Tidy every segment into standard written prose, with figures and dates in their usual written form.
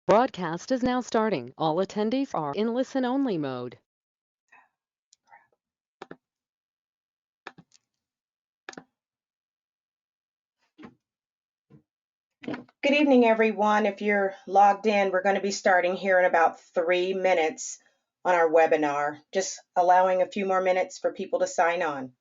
Broadcast is now starting. All attendees are in listen-only mode. Good evening, everyone. If you're logged in, we're going to be starting here in about 3 minutes on our webinar, just allowing a few more minutes for people to sign on.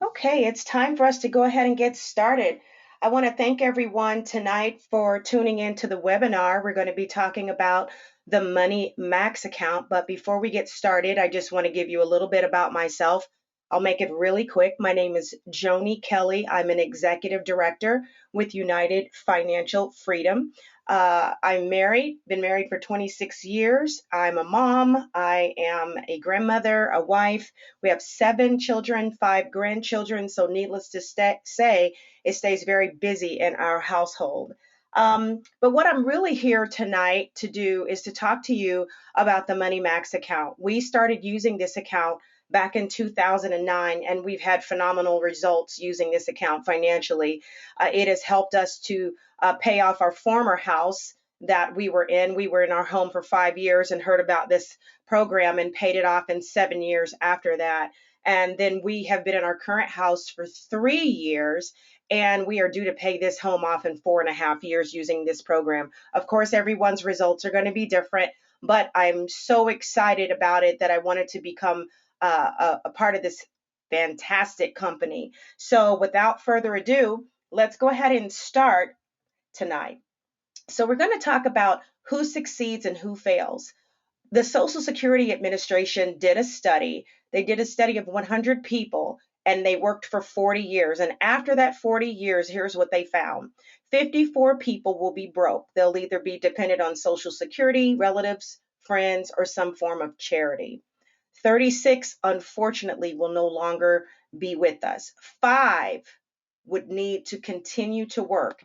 Okay, it's time for us to go ahead and get started. I want to thank everyone tonight for tuning in to the webinar. We're going to be talking about the Money Max account. But before we get started, I just want to give you a little bit about myself. I'll make it really quick. My name is Joni Kelley. I'm an executive director with United Financial Freedom. I'm married, been married for 26 years. I'm a mom. I am a grandmother, a wife. We have 7 children, 5 grandchildren. So needless to say, it stays very busy in our household. But what I'm really here tonight to do is to talk to you about the Money Max account. We started using this account back in 2009, and we've had phenomenal results using this account financially. It has helped us to pay off our former house that we were in. We were in our home for 5 years and heard about this program and paid it off in 7 years after that. And then we have been in our current house for 3 years, and we are due to pay this home off in 4.5 years using this program. Of course, everyone's results are going to be different, but I'm so excited about it that I wanted to become a part of this fantastic company. So without further ado, let's go ahead and start tonight. So we're going to talk about who succeeds and who fails. The Social Security Administration did a study. They did a study of 100 people and they worked for 40 years. And after that 40 years, here's what they found. 54 people will be broke. They'll either be dependent on Social Security, relatives, friends, or some form of charity. 36, unfortunately, will no longer be with us. 5 would need to continue to work.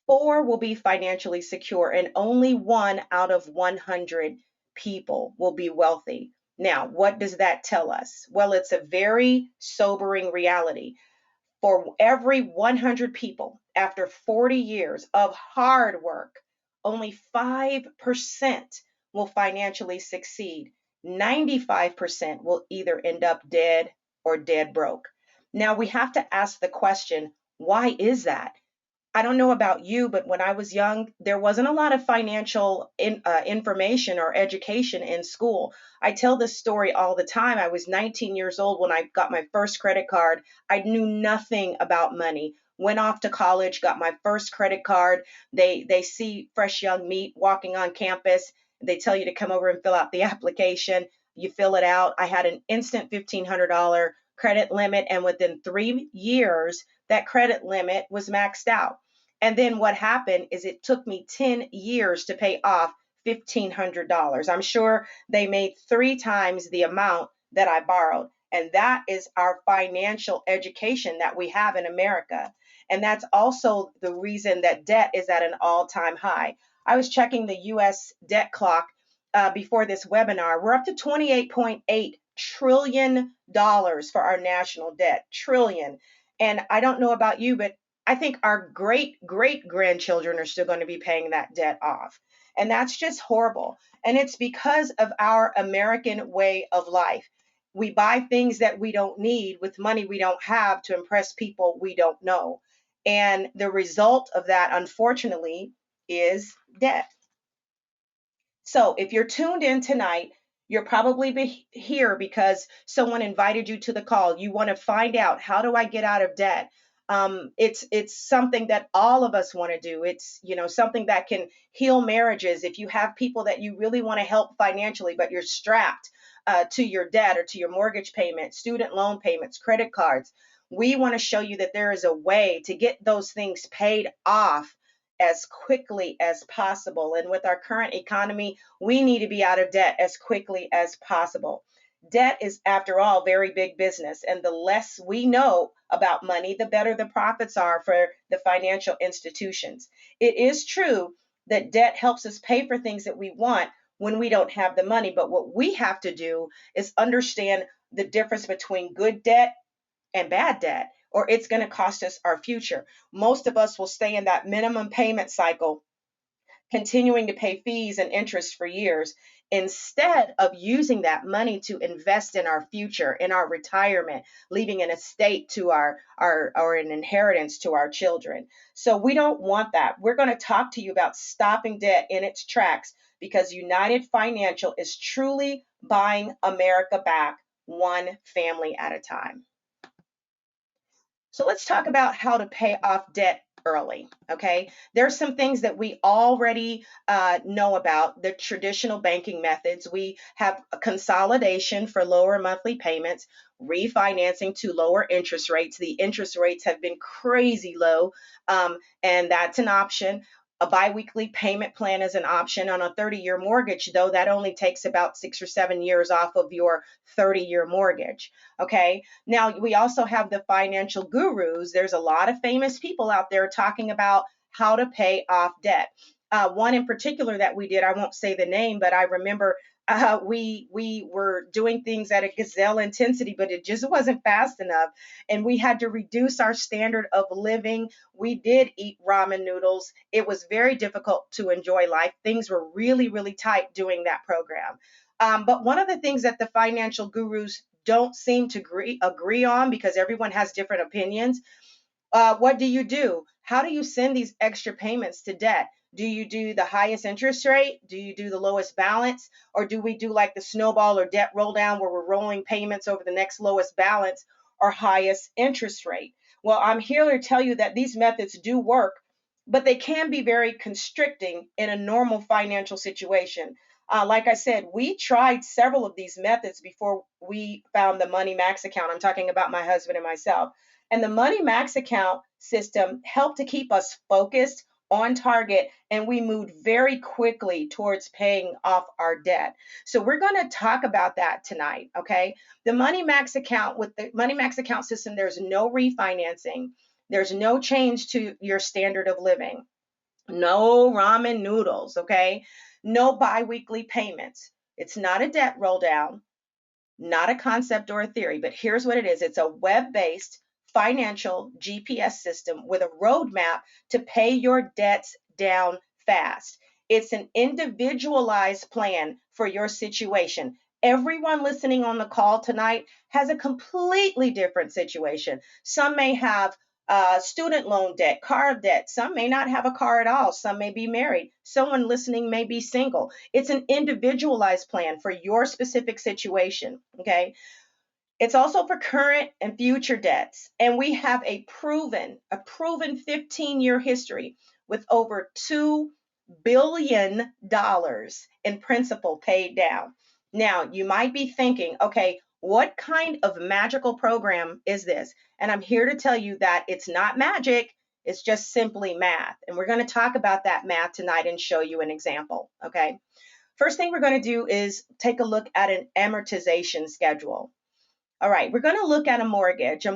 4 will be financially secure, and only 1 out of 100 people will be wealthy. Now, what does that tell us? Well, it's a very sobering reality. For every 100 people, after 40 years of hard work, only 5% will financially succeed. 95% will either end up dead or dead broke. Now, we have to ask the question, why is that? I don't know about you, but when I was young, there wasn't a lot of financial information or education in school. I tell this story all the time. I was 19 years old when I got my first credit card. I knew nothing about money. Went off to college, got my first credit card. They see fresh young meat walking on campus. They tell you to come over and fill out the application. You fill it out. I had an instant $1,500 credit limit, and within 3 years, that credit limit was maxed out. And then what happened is it took me 10 years to pay off $1,500. I'm sure they made 3 times the amount that I borrowed. And that is our financial education that we have in America. And that's also the reason that debt is at an all-time high. I was checking the US debt clock before this webinar. We're up to $28.8 trillion for our national debt. Trillion. And I don't know about you, but I think our great grandchildren are still going to be paying that debt off. And that's just horrible. And it's because of our American way of life. We buy things that we don't need with money we don't have to impress people we don't know. And the result of that, unfortunately, is debt. So if you're tuned in tonight, you're probably here because someone invited you to the call. You want to find out, how do I get out of debt? It's something that all of us want to do. It's, something that can heal marriages. If you have people that you really want to help financially, but you're strapped to your debt or to your mortgage payment, student loan payments, credit cards, we want to show you that there is a way to get those things paid off as quickly as possible. And with our current economy, we need to be out of debt as quickly as possible. Debt is, after all, very big business. And the less we know about money, the better the profits are for the financial institutions. It is true that debt helps us pay for things that we want when we don't have the money. But what we have to do is understand the difference between good debt and bad debt, or it's going to cost us our future. Most of us will stay in that minimum payment cycle, continuing to pay fees and interest for years, instead of using that money to invest in our future, in our retirement, leaving an estate to our or an inheritance to our children. So we don't want that. We're going to talk to you about stopping debt in its tracks, because United Financial is truly buying America back, one family at a time. So let's talk about how to pay off debt early. Okay, there's some things that we already know about the traditional banking methods. We have a consolidation for lower monthly payments, refinancing to lower interest rates. The interest rates have been crazy low, and that's an option. A biweekly payment plan is an option on a 30-year mortgage, though that only takes about 6 or 7 years off of your 30-year mortgage. Okay, now we also have the financial gurus. There's a lot of famous people out there talking about how to pay off debt. One in particular that we did, I won't say the name, but I remember we were doing things at a gazelle intensity, but it just wasn't fast enough, and we had to reduce our standard of living. We did eat ramen noodles. It was very difficult to enjoy life. Things were really tight doing that program. But one of the things that the financial gurus don't seem to agree on, because everyone has different opinions, what do you do? How do you send these extra payments to debt? Do you do the highest interest rate? Do you do the lowest balance? Or do we do like the snowball or debt roll down, where we're rolling payments over the next lowest balance or highest interest rate? Well, I'm here to tell you that these methods do work, but they can be very constricting in a normal financial situation. Like I said, we tried several of these methods before we found the Money Max account. I'm talking about my husband and myself. And the Money Max account system helped to keep us focused, on target, and we moved very quickly towards paying off our debt. So we're going to talk about that tonight, okay? The Money Max account, with the Money Max account system, there's no refinancing. There's no change to your standard of living. No ramen noodles, okay? No biweekly payments. It's not a debt roll down. not a concept or a theory, but here's what it is. It's a web-based financial GPS system with a roadmap to pay your debts down fast. It's an individualized plan for your situation. Everyone listening on the call tonight has a completely different situation. Some may have student loan debt, car debt. Some may not have a car at all. Some may be married. Someone listening may be single. It's an individualized plan for your specific situation. Okay. It's also for current and future debts. And we have a proven 15-year history with over $2 billion in principal paid down. Now, you might be thinking, okay, what kind of magical program is this? And I'm here to tell you that it's not magic, it's just simply math. And we're going to talk about that math tonight and show you an example, okay? First thing we're going to do is take a look at an amortization schedule. All right, we're going to look at a mortgage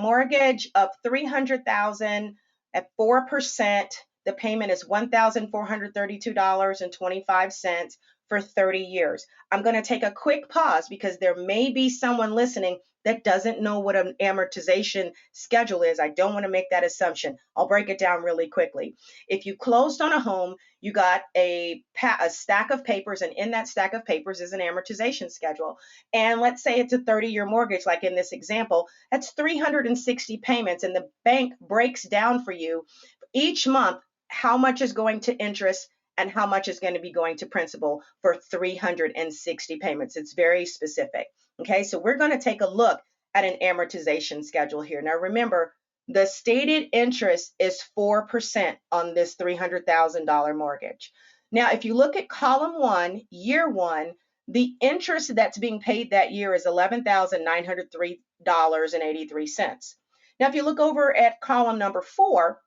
of $300,000 at 4%. The payment is $1,432.25 for 30 years. I'm going to take a quick pause because there may be someone listening that doesn't know what an amortization schedule is. I don't want to make that assumption. I'll break it down really quickly. If you closed on a home, you got a stack of papers, and in that stack of papers is an amortization schedule. And let's say it's a 30-year mortgage, like in this example, that's 360 payments, and the bank breaks down for you each month how much is going to interest and how much is going to be going to principal for 360 payments. It's very specific. Okay, so we're going to take a look at an amortization schedule here. Now remember, the stated interest is 4% on this $300,000 mortgage. Now, if you look at column 1, year 1, the interest that's being paid that year is $11,903.83. Now, if you look over at column number 4,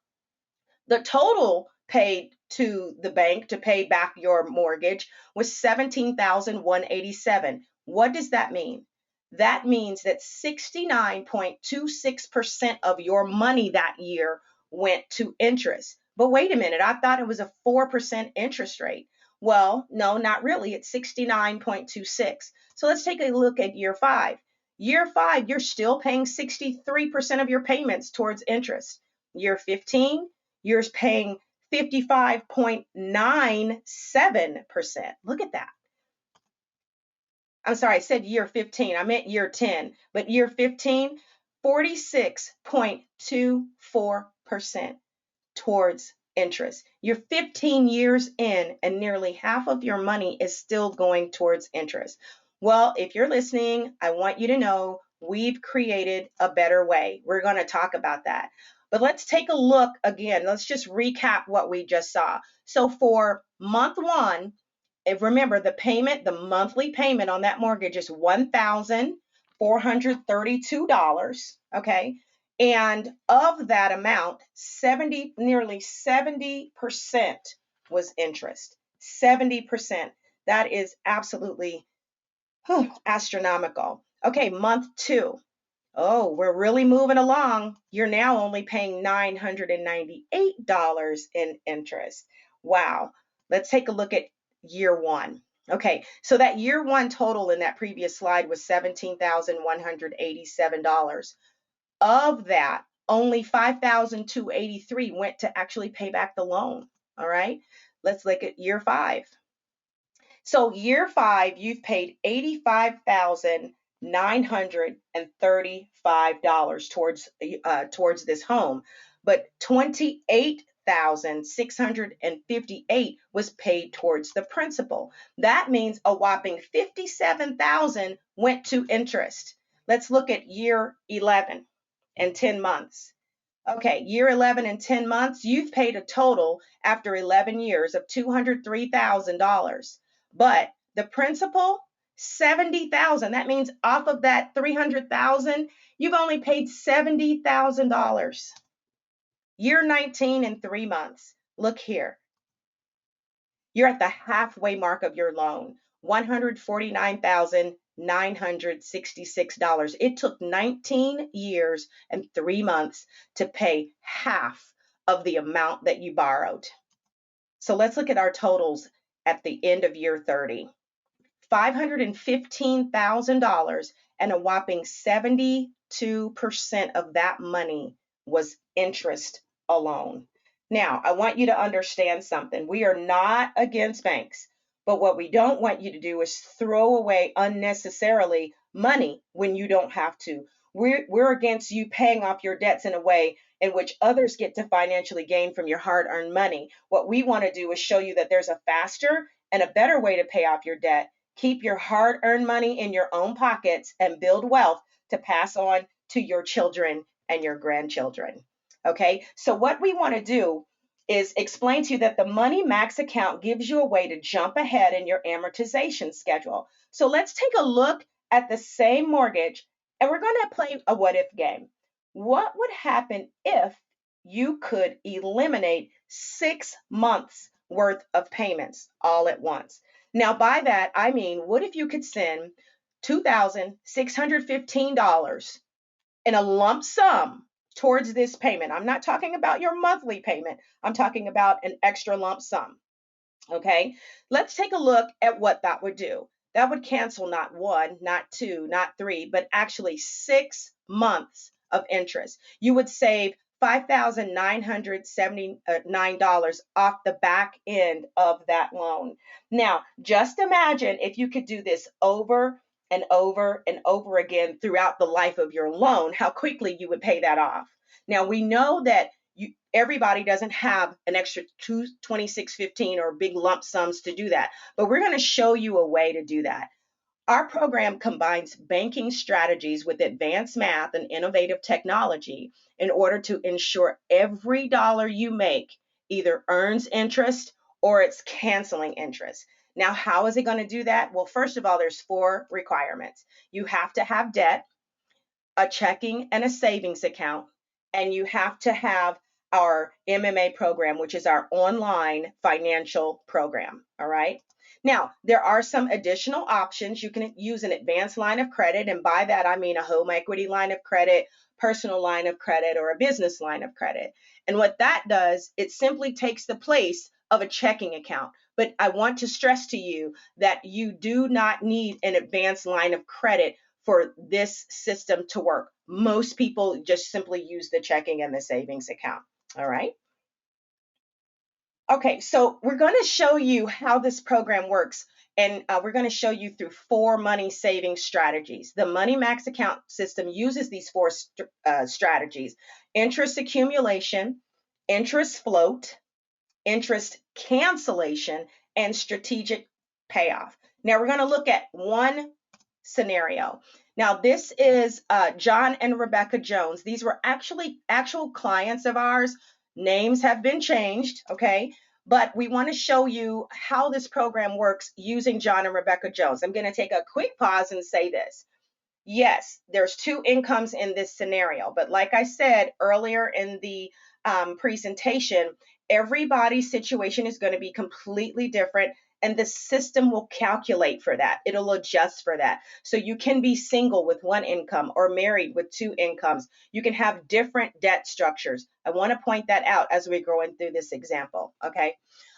the total paid to the bank to pay back your mortgage was $17,187. What does that mean? That means that 69.26% of your money that year went to interest. But wait a minute, I thought it was a 4% interest rate. Well, no, not really. It's 69.26. So let's take a look at year 5. Year 5, you're still paying 63% of your payments towards interest. Year 15, you're paying 55.97%. Look at that. I'm sorry, I said year 15. I meant year 10. But year 15, 46.24% towards interest. You're 15 years in, and nearly half of your money is still going towards interest. Well, if you're listening, I want you to know we've created a better way. We're going to talk about that. But let's take a look again. Let's just recap what we just saw. So for month 1, remember the monthly payment on that mortgage is $1,432, okay? And of that amount, nearly 70% was interest. 70%. That is absolutely astronomical. Okay, month 2. Oh, we're really moving along. You're now only paying $998 in interest. Wow. Let's take a look at year 1. Okay, so that year 1 total in that previous slide was $17,187. Of that, only $5,283 went to actually pay back the loan. All right, let's look at year 5. So year 5, you've paid $85,935 towards this home, but $28,658 was paid towards the principal. That means a whopping $57,000 went to interest. Let's look at year 11 and 10 months. Okay, year 11 and 10 months, you've paid a total after 11 years of $203,000. But the principal, $70,000. That means off of that $300,000, you've only paid $70,000. Year 19 and 3 months. Look here. You're at the halfway mark of your loan, $149,966. It took 19 years and 3 months to pay half of the amount that you borrowed. So let's look at our totals at the end of year 30. $515,000, and a whopping 72% of that money was interest alone. Now, I want you to understand something. We are not against banks, but what we don't want you to do is throw away unnecessarily money when you don't have to. We're against you paying off your debts in a way in which others get to financially gain from your hard earned money. What we want to do is show you that there's a faster and a better way to pay off your debt. Keep your hard earned money in your own pockets and build wealth to pass on to your children and your grandchildren. Okay, so what we want to do is explain to you that the Money Max account gives you a way to jump ahead in your amortization schedule. So let's take a look at the same mortgage, and we're going to play a what if game. What would happen if you could eliminate 6 months worth of payments all at once? Now, by that, I mean, what if you could send $2,615 in a lump sum towards this payment? I'm not talking about your monthly payment. I'm talking about an extra lump sum. Okay, let's take a look at what that would do. That would cancel not one, not two, not three, but actually 6 months of interest. You would save $5,979 off the back end of that loan. Now, just imagine if you could do this over and over and over again throughout the life of your loan, how quickly you would pay that off. Now, we know that everybody doesn't have an extra 2615 or big lump sums to do that, but we're going to show you a way to do that. Our program combines banking strategies with advanced math and innovative technology in order to ensure every dollar you make either earns interest or it's canceling interest. Now, how is it going to do that? Well, first of all, there's 4 requirements. You have to have debt, a checking and a savings account, and you have to have our MMA program, which is our online financial program. All right. Now, there are some additional options. You can use an advanced line of credit, and by that, I mean a home equity line of credit, personal line of credit, or a business line of credit. And what that does, it simply takes the place of a checking account. But I want to stress to you that you do not need an advanced line of credit for this system to work. Most people just simply use the checking and the savings account. All right. Okay, so we're going to show you how this program works, and we're going to show you through 4 money saving strategies. The Money Max account system uses these 4 strategies: interest accumulation, interest float, interest cancellation, and strategic payoff. Now we're going to look at one scenario. Now this is John and Rebecca Jones. These were actually actual clients of ours. Names have been changed, okay? But we want to show you how this program works using John and Rebecca Jones. I'm going to take a quick pause and say this. Yes, there's 2 incomes in this scenario, but like I said earlier in the presentation, everybody's situation is going to be completely different, and the system will calculate for that. It'll adjust for that. So you can be single with 1 income or married with 2 incomes. You can have different debt structures. I want to point that out as we're going through this example, okay?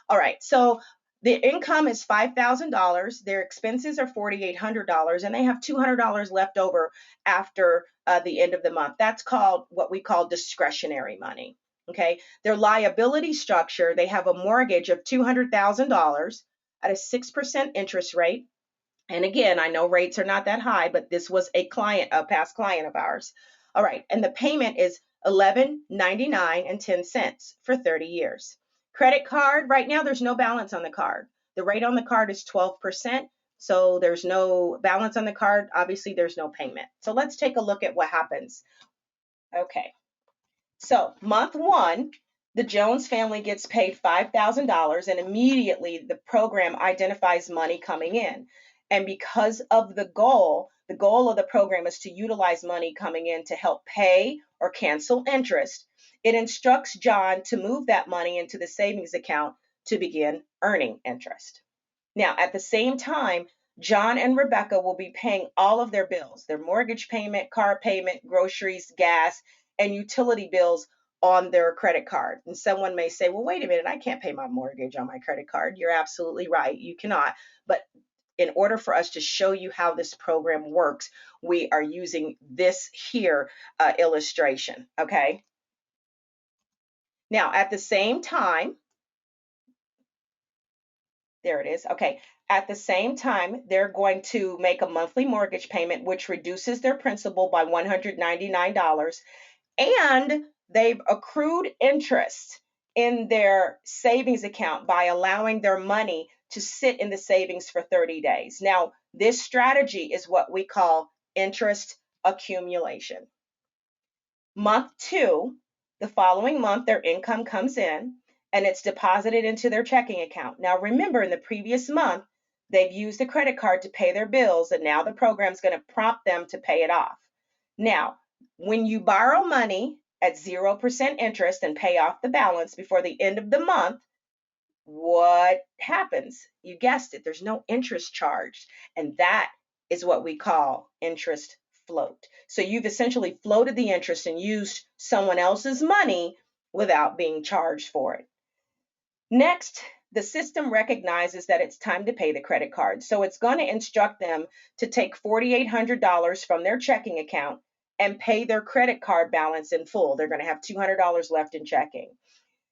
All right, so the income is $5,000. Their expenses are $4,800, and they have $200 left over after the end of the month. That's called what we call discretionary money. Okay. Their liability structure, they have a mortgage of $200,000 at a 6% interest rate. And again, I know rates are not that high, but this was a past client of ours. All right. And the payment is $11.99 for 30 years. Credit card, right now there's no balance on the card. The rate on the card is 12%. So there's no balance on the card. Obviously, there's no payment. So let's take a look at what happens. Okay. So month 1, the Jones family gets paid $5,000, and immediately the program identifies money coming in. And because of the goal of the program is to utilize money coming in to help pay or cancel interest, it instructs John to move that money into the savings account to begin earning interest. Now, at the same time, John and Rebecca will be paying all of their bills, their mortgage payment, car payment, groceries, gas, and utility bills on their credit card. And someone may say, well, wait a minute, I can't pay my mortgage on my credit card. You're absolutely right. You cannot. But in order for us to show you how this program works, we are using this here illustration, okay? Now, at the same time, there it is. Okay. At the same time, they're going to make a monthly mortgage payment, which reduces their principal by $199. And they've accrued interest in their savings account by allowing their money to sit in the savings for 30 days. Now, this strategy is what we call interest accumulation. Month two, the following month, their income comes in and it's deposited into their checking account. Now, remember, in the previous month, they've used a credit card to pay their bills, and now the program's going to prompt them to pay it off. Now, when you borrow money at 0% interest and pay off the balance before the end of the month, what happens? You guessed it, there's no interest charged, and that is what we call interest float. So you've essentially floated the interest and used someone else's money without being charged for it. Next, the system recognizes that it's time to pay the credit card. So it's going to instruct them to take $4,800 from their checking account and pay their credit card balance in full. They're going to have $200 left in checking.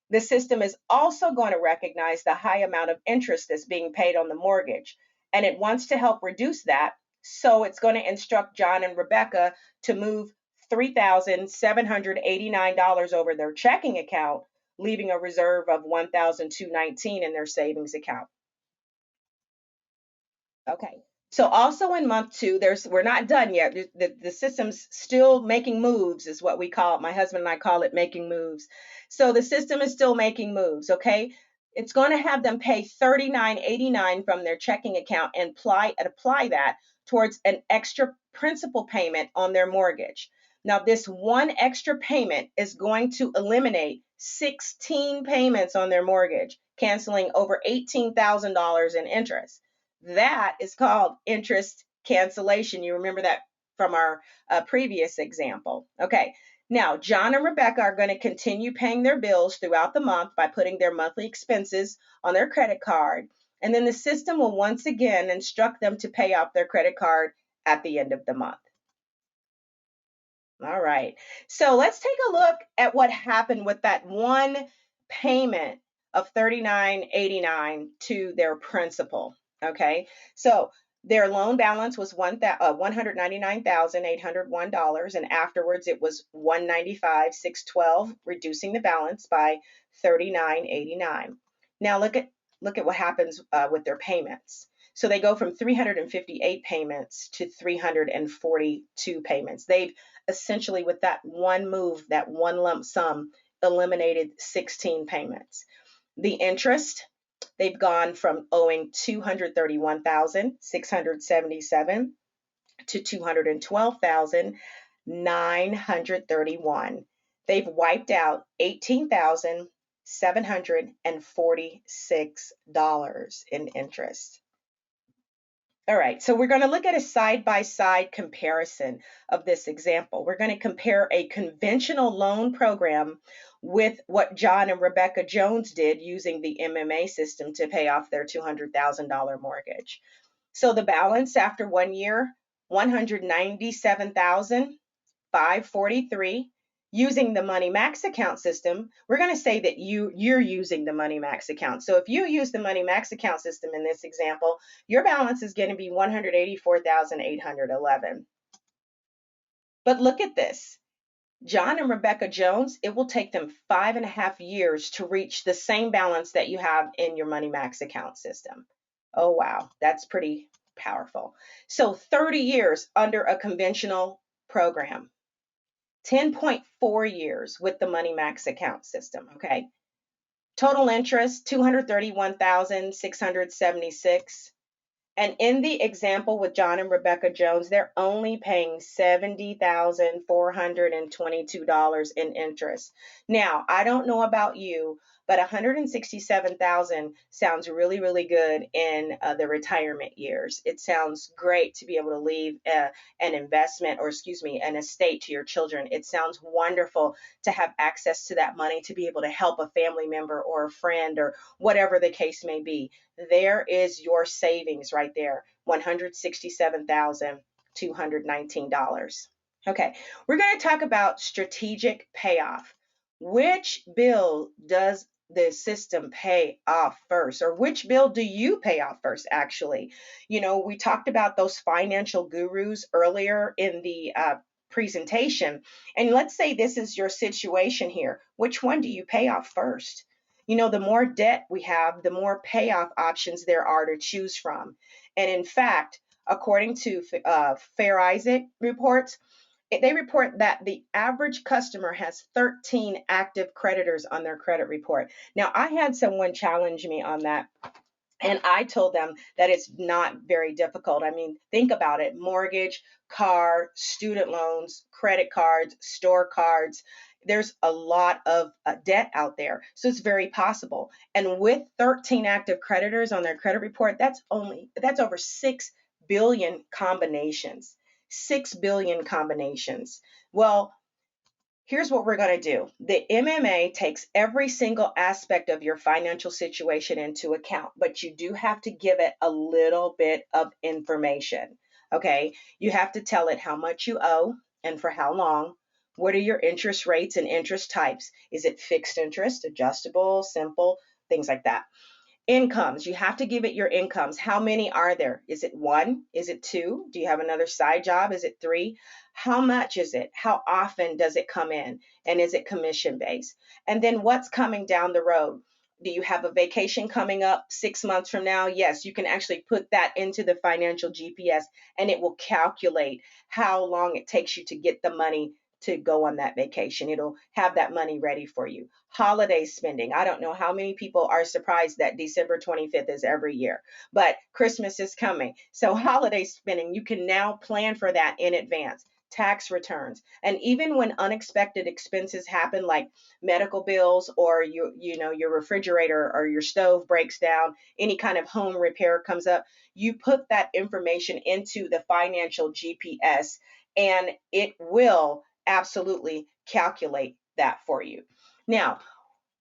The system is also going to recognize the high amount of interest that's being paid on the mortgage, and it wants to help reduce that. So it's going to instruct John and Rebecca to move $3,789 over their checking account, leaving a reserve of $1,219 in their savings account. Okay. So also in month two, we're not done yet. The system's still making moves, is what we call it. My husband and I call it making moves. So the system is still making moves, okay? It's going to have them pay $39.89 from their checking account and apply that towards an extra principal payment on their mortgage. Now, this one extra payment is going to eliminate 16 payments on their mortgage, canceling over $18,000 in interest. That is called interest cancellation. You remember that from our previous example. Okay, now John and Rebecca are going to continue paying their bills throughout the month by putting their monthly expenses on their credit card. And then the system will once again instruct them to pay off their credit card at the end of the month. All right, so let's take a look at what happened with that one payment of $39.89 to their principal. Okay, so their loan balance was $199,801, and afterwards it was $195,612, reducing the balance by $39.89. Now look at what happens with their payments. So they go from 358 payments to 342 payments. They've essentially, with that one move, that one lump sum, eliminated 16 payments. The interest, they've gone from owing $231,677 to $212,931. They've wiped out $18,746 in interest. All right, so we're going to look at a side-by-side comparison of this example. We're going to compare a conventional loan program with what John and Rebecca Jones did using the MMA system to pay off their $200,000 mortgage. So the balance after 1 year, $197,543. Using the Money Max account system, we're going to say that you're using the Money Max account. So if you use the Money Max account system in this example, your balance is going to be $184,811. But look at this. John and Rebecca Jones, it will take them 5.5 years to reach the same balance that you have in your Money Max account system. Oh, wow, that's pretty powerful. So 30 years under a conventional program. 10.4 years with the Money Max account system, okay? Total interest, $231,676. And in the example with John and Rebecca Jones, they're only paying $70,422 in interest. Now, I don't know about you, but 167,000 sounds really, really good in the retirement years. It sounds great to be able to leave an investment, or excuse me, an estate to your children. It sounds wonderful to have access to that money to be able to help a family member or a friend or whatever the case may be. There is your savings right there, $167,219. Okay, we're going to talk about strategic payoff. Which bill does the system pay off first, or which bill do you pay off first? Actually, we talked about those financial gurus earlier in the presentation, and let's say this is your situation here. Which one do you pay off first? The more debt we have, the more payoff options there are to choose from. And in fact, according to Fair Isaac reports, they report that the average customer has 13 active creditors on their credit report. Now, I had someone challenge me on that, and I told them that it's not very difficult. I mean, think about it: mortgage, car, student loans, credit cards, store cards. There's a lot of debt out there. So it's very possible. And with 13 active creditors on their credit report, that's over 6 billion combinations. 6 billion combinations. Well, here's what we're going to do. The MMA takes every single aspect of your financial situation into account, but you do have to give it a little bit of information. Okay, you have to tell it how much you owe and for how long. What are your interest rates and interest types? Is it fixed interest, adjustable, simple, things like that? Incomes, you have to give it your incomes. How many are there? Is it one? Is it two? Do you have another side job? Is it three? How much is it? How often does it come in? And is it commission based? And then what's coming down the road? Do you have a vacation coming up 6 months from now? Yes, you can actually put that into the financial GPS, and it will calculate how long it takes you to get the money to go on that vacation. It'll have that money ready for you. Holiday spending. I don't know how many people are surprised that December 25th is every year, but Christmas is coming. So holiday spending, you can now plan for that in advance. Tax returns. And even when unexpected expenses happen, like medical bills, or your refrigerator or your stove breaks down, any kind of home repair comes up, you put that information into the financial GPS, and it will absolutely calculate that for you. Now,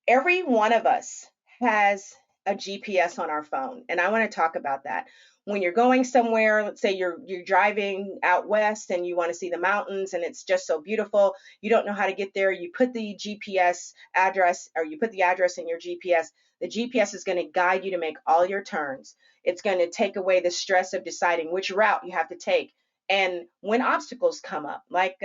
every one of us has a GPS on our phone, and I want to talk about that. When you're going somewhere, let's say you're driving out west and you want to see the mountains and it's just so beautiful, you don't know how to get there, you put the GPS address, or you put the address in your GPS. The GPS is going to guide you to make all your turns. It's going to take away the stress of deciding which route you have to take. And when obstacles come up, like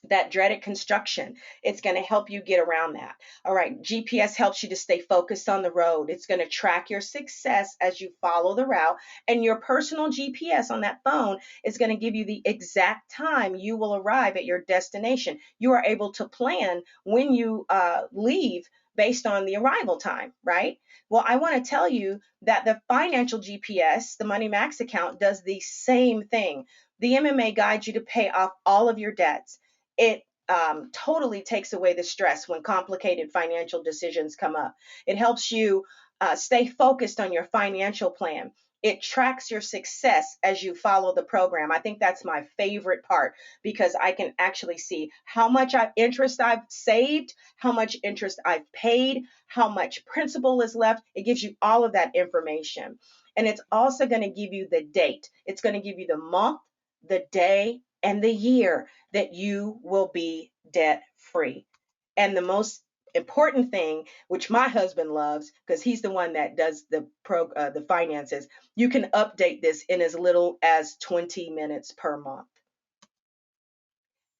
that dreaded construction, it's going to help you get around that. All right, GPS helps you to stay focused on the road. It's going to track your success as you follow the route, and your personal GPS on that phone is going to give you the exact time you will arrive at your destination. You are able to plan when you leave based on the arrival time, right? Well, I want to tell you that the financial GPS, the Money Max account, does the same thing. The MMA guides you to pay off all of your debts. It totally takes away the stress when complicated financial decisions come up. It helps you stay focused on your financial plan. It tracks your success as you follow the program. I think that's my favorite part, because I can actually see how much interest I've saved, how much interest I've paid, how much principal is left. It gives you all of that information. And it's also going to give you the date. It's going to give you the month, the day, and the year that you will be debt free. And the most important thing, which my husband loves because he's the one that does the finances, you can update this in as little as 20 minutes per month.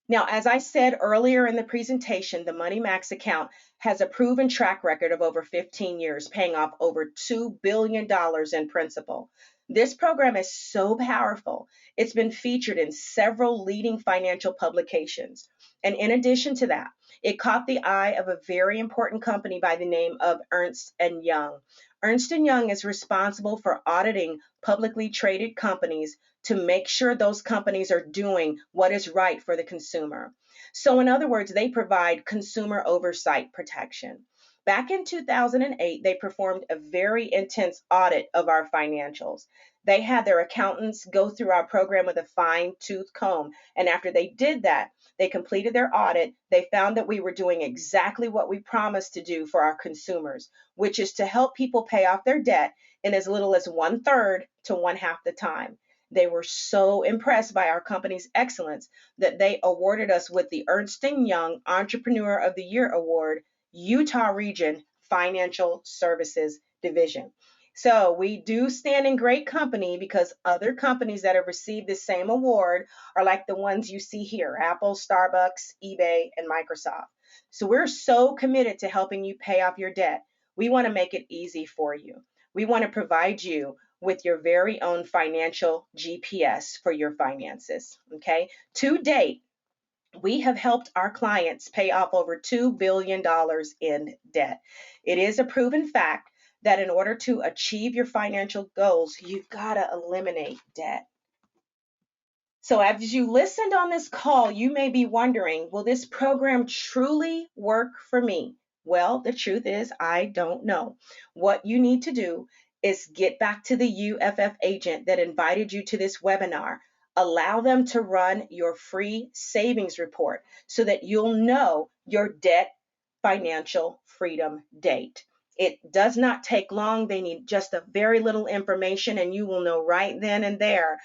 Now, as I said earlier in the presentation, the Money Max account has a proven track record of over 15 years, paying off over $2 billion in principal. This program is so powerful, it's been featured in several leading financial publications. And in addition to that, it caught the eye of a very important company by the name of Ernst & Young. Ernst & Young is responsible for auditing publicly traded companies to make sure those companies are doing what is right for the consumer. So in other words, they provide consumer oversight protection. Back in 2008, they performed a very intense audit of our financials. They had their accountants go through our program with a fine tooth comb. And after they did that, they completed their audit. They found that we were doing exactly what we promised to do for our consumers, which is to help people pay off their debt in as little as 1/3 to 1/2 the time. They were so impressed by our company's excellence that they awarded us with the Ernst & Young Entrepreneur of the Year Award, Utah Region Financial Services Division. So we do stand in great company because other companies that have received the same award are like the ones you see here: Apple, Starbucks, eBay, and Microsoft. So we're so committed to helping you pay off your debt. We want to make it easy for you. We want to provide you with your very own financial GPS for your finances. Okay. To date, we have helped our clients pay off over $2 billion in debt. It is a proven fact that in order to achieve your financial goals, you've got to eliminate debt. So, as you listened on this call, you may be wondering, will this program truly work for me? Well, the truth is, I don't know. What you need to do is get back to the UFF agent that invited you to this webinar. Allow them to run your free savings report so that you'll know your debt financial freedom date. It does not take long. They need just a very little information, and you will know right then and there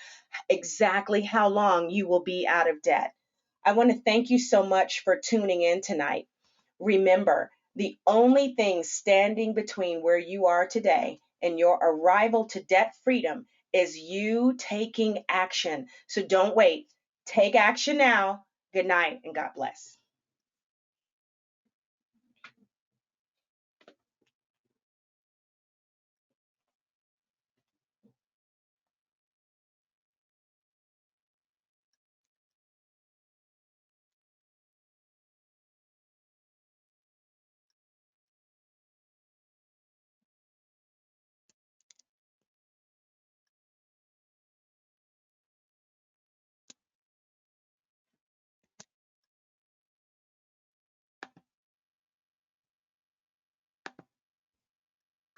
exactly how long you will be out of debt. I want to thank you so much for tuning in tonight. Remember, the only thing standing between where you are today and your arrival to debt freedom is you taking action. So don't wait. Take action now. Good night and God bless.